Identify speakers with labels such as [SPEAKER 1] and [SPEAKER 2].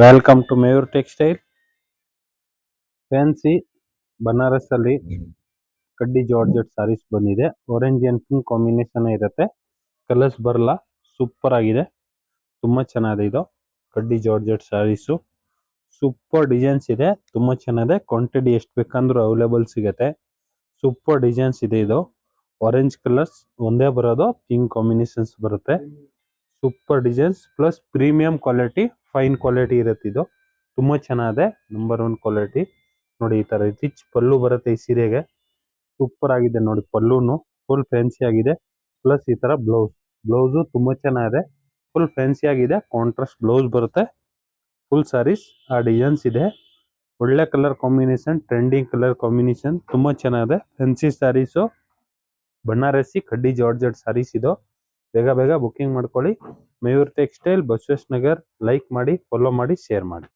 [SPEAKER 1] Welcome to Mayur textile. Fancy Banaras ಅಲ್ಲಿ ಕಡ್ಡಿ georgette saris ಬಂದಿದೆ. ಆರೆಂಜ್ ಅಂಡ್ ಪಿಂಕ್ ಕಾಂಬಿನೇಷನ್ ಇರುತ್ತೆ. ಕಲರ್ಸ್ ಬರಲ್ಲ, ಸೂಪರ್ ಆಗಿದೆ, ತುಂಬಾ ಚೆನ್ನಾಗಿದೆ. ಇದು ಕಡ್ಡಿ ಜಾರ್ಜೆಟ್ ಸಾರೀಸು, ಸೂಪರ್ ಡಿಸೈನ್ಸ್ ಇದೆ, ತುಂಬಾ ಚೆನ್ನಾಗಿದೆ. ಕ್ವಾಂಟಿಟಿ ಎಷ್ಟು ಬೇಕಂದ್ರೂ ಅವೈಲೇಬಲ್ ಸಿಗುತ್ತೆ. ಸೂಪರ್ ಡಿಸೈನ್ಸ್ ಇದೆ. ಇದು ಆರೆಂಜ್ ಕಲರ್ಸ್ ಒಂದೇ ಬರೋದು, ಪಿಂಕ್ ಕಾಂಬಿನೇಷನ್ಸ್ ಬರುತ್ತೆ. Super designs plus premium quality, fine quality ಇರುತ್ತೆ. ಇದು ತುಂಬಾ ಚೆನ್ನಾಗಿದೆ, ನಂಬರ್ 1 ಕ್ವಾಲಿಟಿ. ನೋಡಿ, ಈ ತರ ರಿಚ್ ಪಲ್ಲು ಬರುತ್ತೆ ಈ ಸೀರೆಗೆ. ಸೂಪರ್ ಆಗಿದೆ ನೋಡಿ, ಪಲ್ಲುನು ಫುಲ್ ಫ್ಯಾನ್ಸಿ ಆಗಿದೆ. ಪ್ಲಸ್ ಈ ತರ ಬ್ಲೌಸು ತುಂಬಾ ಚೆನ್ನಾಗಿದೆ, ಫುಲ್ ಫ್ಯಾನ್ಸಿ ಆಗಿದೆ. ಕಾಂಟ್ರಾಸ್ಟ್ ಬ್ಲೌಸ್ ಬರುತ್ತೆ. ಫುಲ್ ಸಾರೀಸ್ ಆ ಡಿಸೈನ್ಸ್ ಇದೆ. ಒಳ್ಳೆ colour combination, trending colour combination, ತುಂಬಾ ಚೆನ್ನಾಗಿದೆ. ಫ್ಯಾನ್ಸಿ ಸಾರೀಸು, ಬನಾರಸಿ ಕಡ್ಡಿ ಜಾರ್ಜೆಟ್ ಸಾರೀಸ್ ಇದು. ಬೇಗ ಬೇಗ ಬುಕ್ಕಿಂಗ್ ಮಾಡ್ಕೊಳ್ಳಿ. ಮಯೂರ್ ಟೆಕ್ಸ್ಟೈಲ್, ಬಸವೇಶ್ವರ ನಗರ್. ಲೈಕ್ ಮಾಡಿ, ಫಾಲೋ ಮಾಡಿ, ಶೇರ್ ಮಾಡಿ.